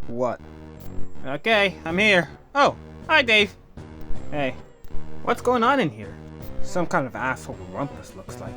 What? Okay, I'm here. Oh, hi Dave. Hey, what's going on in here? Some kind of asshole rumpus looks like.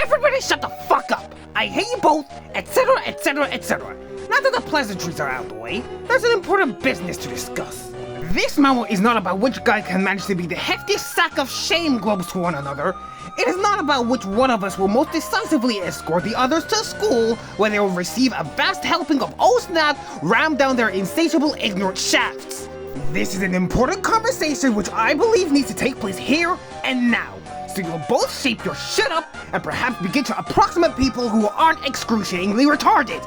Everybody shut the fuck up! I hate you both, etc, etc, etc. Now that the pleasantries are out of the way, there's an important business to discuss. This memo is not about which guy can manage to be the heftiest sack of shame globes to one another. It is not about which one of us will most decisively escort the others to school, where they will receive a vast helping of oh snap rammed down their insatiable ignorant shafts. This is an important conversation which I believe needs to take place here and now. So you'll both shape your shit up and perhaps begin to approximate people who aren't excruciatingly retarded.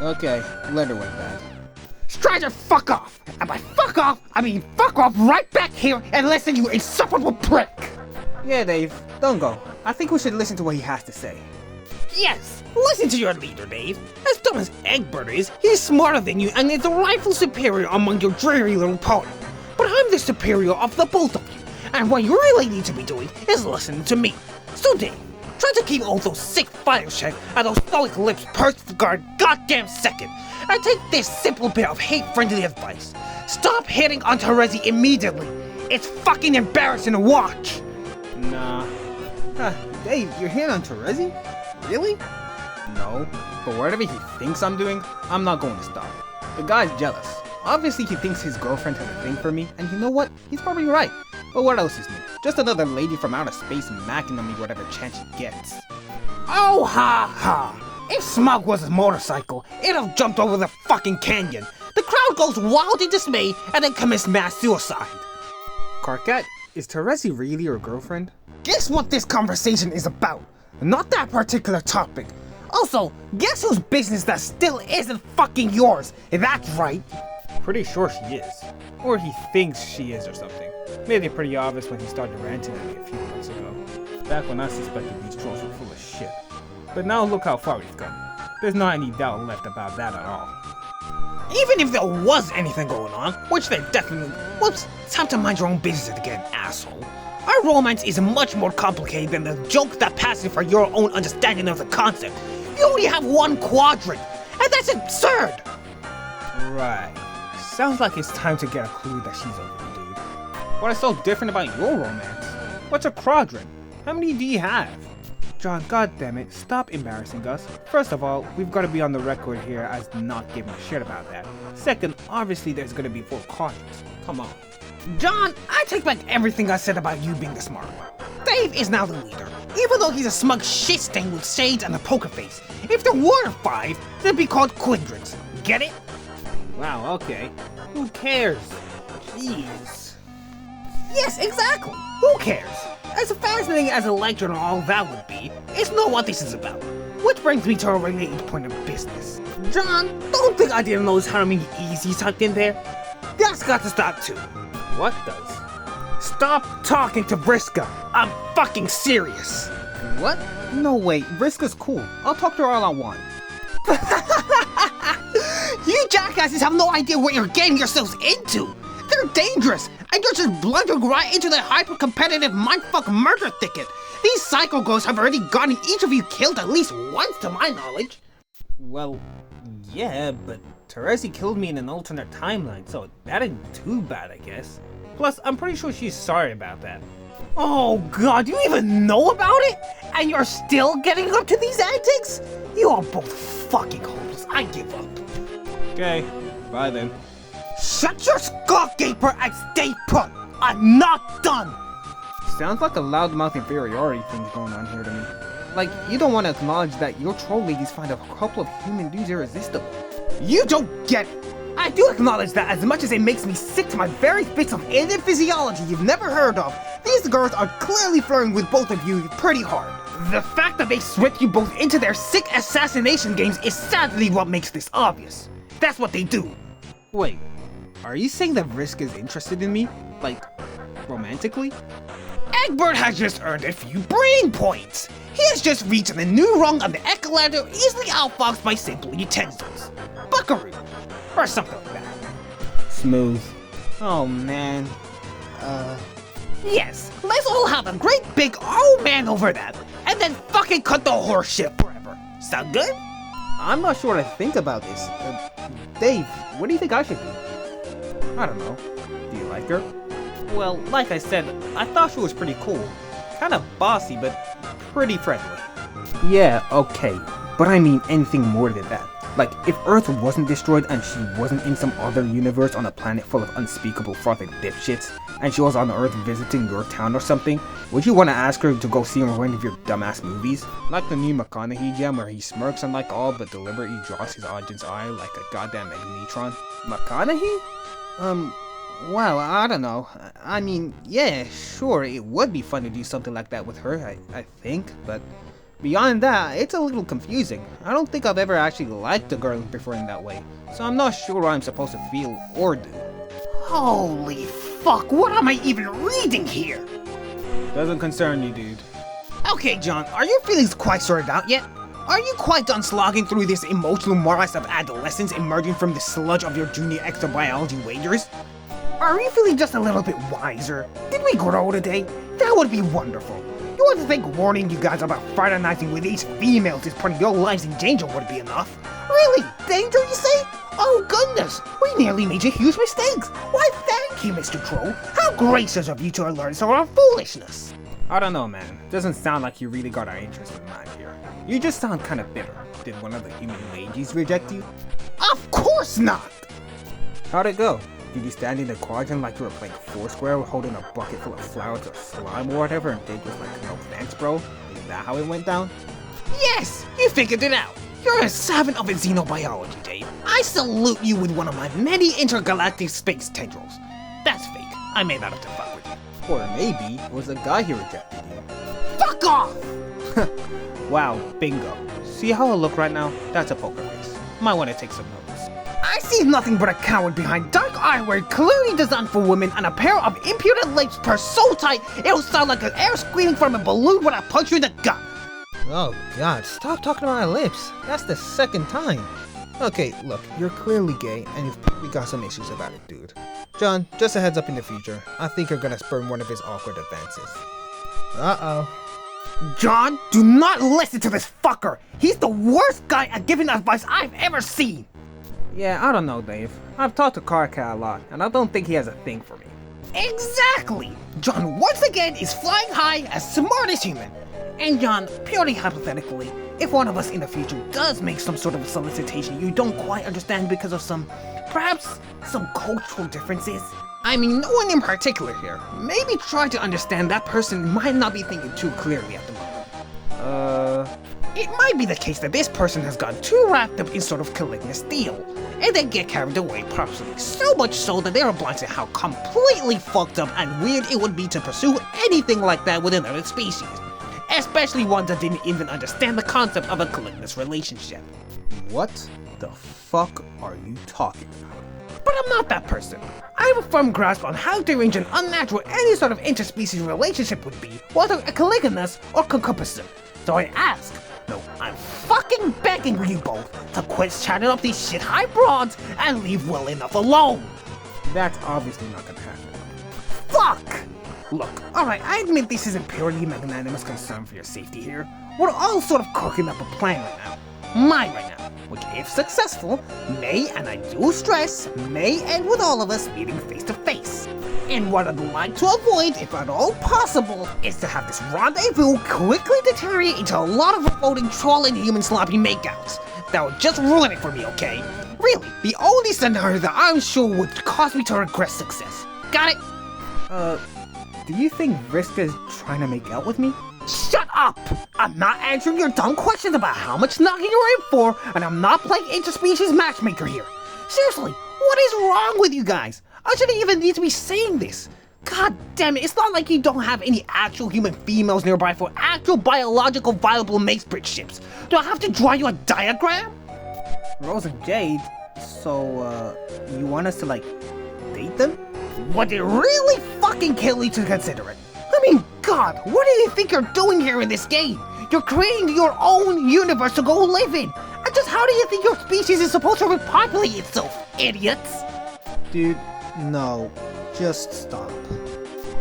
Okay, let her with that. Strider, fuck off! And by fuck off, I mean fuck off right back here and listen, you insufferable prick! Yeah, Dave, don't go. I think we should listen to what he has to say. Yes, listen to your leader, Dave. As dumb as Egbert is, he's smarter than you and is the rightful superior among your dreary little party. But I'm the superior of the both of you, and what you really need to be doing is listening to me. So Dave, try to keep all those sick fires checked and those stoic lips pursed for a goddamn second, and take this simple bit of hate-friendly advice. Stop hitting on Terezi immediately. It's fucking embarrassing to watch. Nah. Dave, you're hitting on Terezi? Really? No, but whatever he thinks I'm doing, I'm not going to stop. The guy's jealous. Obviously he thinks his girlfriend has a thing for me, and you know what? He's probably right. But what else is new? Just another lady from outer space macking on me whatever chance she gets. Oh ha ha! If Smug was a motorcycle, it'd have jumped over the fucking canyon. The crowd goes wild in dismay and then commits mass suicide. Carcat, is Terezi really your girlfriend? Guess what this conversation is about? Not that particular topic. Also, guess whose business that still isn't fucking yours? That's right. Pretty sure she is. Or he thinks she is or something. Made it pretty obvious when he started ranting at me a few months ago. Back when I suspected these trolls were full of shit. But now look how far we've come. There's not any doubt left about that at all. Even if there was anything going on, which there definitely... Whoops, time to mind your own business again, asshole. Our romance is much more complicated than the joke that passes for your own understanding of the concept. You only have one quadrant, and that's absurd! Right. Sounds like it's time to get a clue that she's over, dude. What is so different about your romance? What's a quadrant? How many do you have? John, goddammit, stop embarrassing us. First of all, we've got to be on the record here as not giving a shit about that. Second, obviously there's going to be 4 quadrants. Come on. John, I take back everything I said about you being the smart one. Dave is now the leader, even though he's a smug shit stain with shades and a poker face. If there were 5, they'd be called quadrants. Get it? Wow, okay. Who cares? Jeez. Yes, exactly. Who cares? As fascinating as a lecture and all that would be, it's not what this is about. Which brings me to a related point of business. John, don't think I didn't notice how many E's you tucked in there. That's got to stop too. What does? Stop talking to Vriska. I'm fucking serious. What? No way, Vriska's cool. I'll talk to her all I want. You jackasses have no idea what you're getting yourselves into. They're dangerous, and you're just blundering right into the hyper-competitive mindfuck murder thicket. These psycho ghosts have already gotten each of you killed at least once to my knowledge. Well, yeah, but Terezi killed me in an alternate timeline, so that ain't too bad, I guess. Plus, I'm pretty sure she's sorry about that. Oh god, you even know about it? And you're still getting up to these antics? You are both fucking hopeless. I give up. Okay, bye then. Shut your skull gaper and stay put. I'm not done. Sounds like a loudmouth inferiority thing going on here to me. Like, you don't want to acknowledge that your troll ladies find a couple of human dudes irresistible. You don't get it. I do acknowledge that as much as it makes me sick to my very bits of alien physiology you've never heard of, these girls are clearly flirting with both of you pretty hard. The fact that they swept you both into their sick assassination games is sadly what makes this obvious. That's what they do. Wait, are you saying that Vriska is interested in me? Like, romantically? Egbert has just earned a few brain points. He has just reached a new rung on the ecolander easily outfoxed by simple utensils. Buckaroo. Or something like that. Smooth. Oh man. Yes, let's all have a great big oh man over that, and then fucking cut the horse shit forever. Sound good? I'm not sure what to think about this. Dave, what do you think I should be? I don't know. Do you like her? Well, like I said, I thought she was pretty cool. Kinda bossy, but pretty friendly. Yeah, okay. But I mean anything more than that. Like, if Earth wasn't destroyed and she wasn't in some other universe on a planet full of unspeakable frothy dipshits, and she was on Earth visiting your town or something, would you want to ask her to go see one of your dumbass movies? Like the new McConaughey gem where he smirks and like all but deliberately draws his audience eye like a goddamn magnetron? McConaughey? Well, I don't know. I mean, yeah, sure, it would be fun to do something like that with her, I think, but beyond that, it's a little confusing. I don't think I've ever actually liked a girl before in that way, so I'm not sure what I'm supposed to feel or do. Holy fuck, what am I even reading here? Doesn't concern you, dude. Okay, John, are your feelings quite sorted out yet? Are you quite done slogging through this emotional morass of adolescence emerging from the sludge of your junior exobiology wagers? Are you feeling just a little bit wiser? Did we grow today? That would be wonderful. You want to think warning you guys about fraternizing with these females is putting your lives in danger would be enough? Really? Danger, you say? Oh goodness, we nearly made you huge mistakes. Why thank you, Mr. Crow. How gracious of you to alert us of our foolishness. I don't know, man. Doesn't sound like you really got our interest in mind here. You just sound kind of bitter. Did one of the human ladies reject you? Of course not! How'd it go? Did you stand in the quadrant like you were playing Foursquare holding a bucket full of flowers or slime or whatever and Jake was like, no thanks, bro? Is that how it went down? Yes, you figured it out. You're a savant of xenobiology, Dave. I salute you with one of my many intergalactic space tendrils. That's fake. I made that up to fuck with you. Or maybe it was the guy who rejected you. Fuck off! Wow, bingo. See how I look right now? That's a poker face. Might want to take some notes. I see nothing but a coward behind dark eyewear clearly designed for women and a pair of impudent lips pursed so tight it'll sound like an air squealing from a balloon when I punch you in the gut. Oh god, stop talking about my lips. That's the second time. Okay, look, you're clearly gay and you've probably got some issues about it, dude. John, just a heads up in the future. I think you're gonna spurn one of his awkward advances. Uh-oh. John, do not listen to this fucker. He's the worst guy at giving advice I've ever seen. Yeah, I don't know, Dave. I've talked to Karka a lot, and I don't think he has a thing for me. Exactly! John once again is flying high as smart as human. And John, purely hypothetically, if one of us in the future does make some sort of a solicitation you don't quite understand because of perhaps some cultural differences. I mean, no one in particular here. Maybe try to understand that person might not be thinking too clearly at the moment. It might be the case that this person has gotten too wrapped up in sort of caligulous deal, and they get carried away possibly so much so that they're blind to how completely fucked up and weird it would be to pursue anything like that with another species. Especially one that didn't even understand the concept of a caligulous relationship. What the fuck are you talking about? But I'm not that person. I have a firm grasp on how deranged and unnatural any sort of interspecies relationship would be, whether a caligulous or concupiscent. So I ask, no, I'm fucking begging you both to quit chatting up these shit high broads and leave well enough alone. That's obviously not gonna happen. Fuck! Look, alright, I admit this isn't purely magnanimous concern for your safety here. We're all sort of cooking up a plan right now. Mine right now, which if successful, may, and I do stress, may end with all of us meeting face to face. And what I'd like to avoid, if at all possible, is to have this rendezvous quickly deteriorate into a lot of revolting troll and human sloppy makeouts. That would just ruin it for me, okay? Really, the only scenario that I'm sure would cause me to regret success. Got it? Do you think Vriska is trying to make out with me? Shut up! I'm not answering your dumb questions about how much knocking you're in for, and I'm not playing interspecies matchmaker here. Seriously, what is wrong with you guys? I shouldn't even need to be saying this. God damn it, it's not like you don't have any actual human females nearby for actual biological viable mate ships. Do I have to draw you a diagram? Rose and Jade, so, you want us to, like, date them? Would it really fucking kill you to consider it? I mean, God, what do you think you're doing here in this game? You're creating your own universe to go live in. And just how do you think your species is supposed to repopulate itself, idiots? Dude, no. Just stop.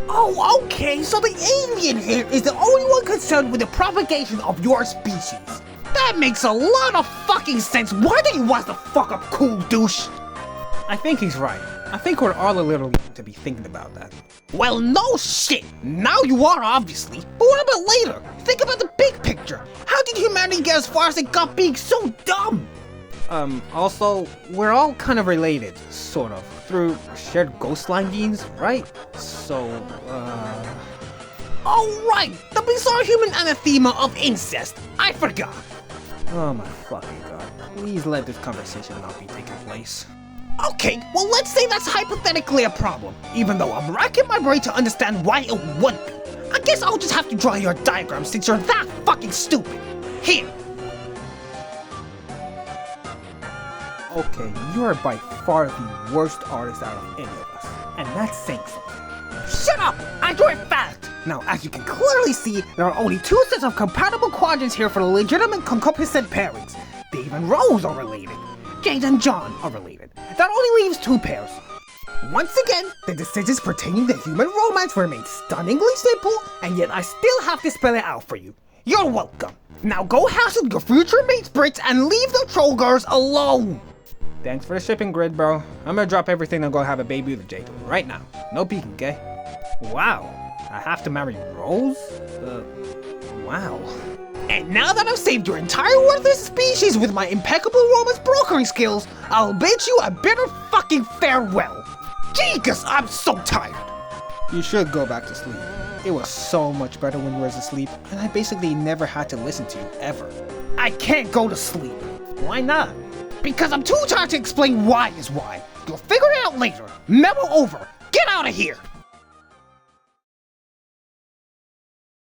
Oh, okay, so the alien here is the only one concerned with the propagation of your species. That makes a lot of fucking sense. Why don't you watch the fuck up, cool douche? I think he's right. I think we're all a little young to be thinking about that. Well, no shit. Now you are, obviously. But what about later? Think about the big picture. How did humanity get as far as it got being so dumb? Also, we're all kind of related, sort of, through shared ghost line genes, right? So, Oh, right. The bizarre human anathema of incest. I forgot. oh my fucking god. Please let this conversation not be taking place. Okay, well, let's say that's hypothetically a problem. Even though I'm racking my brain to understand why it would be. I guess I'll just have to draw your diagram since you're that fucking stupid. Here. Okay, you are by far the worst artist out of any of us. And that's saying something. Shut up! I drew it fast! Now, as you can clearly see, there are only two sets of compatible quadrants here for the legitimate concupiscent pairings. Dave and Rose are related. Jade and John are related. That only leaves two pairs. Once again, the decisions pertaining to human romance remain stunningly simple, and yet I still have to spell it out for you. You're welcome. Now go hassle your future mates Brits and leave the troll girls alone! Thanks for the shipping grid, bro. I'm gonna drop everything and go have a baby with Jade right now. No peeking, okay? Wow. I have to marry Rose? Wow. And now that I've saved your entire worthless species with my impeccable romance brokering skills, I'll bid you a bitter fucking farewell. Jesus, I'm so tired. You should go back to sleep. It was so much better when you were asleep, and I basically never had to listen to you, ever. I can't go to sleep. Why not? Because I'm too tired to explain why is why. You'll figure it out later. Memo over. Get out of here.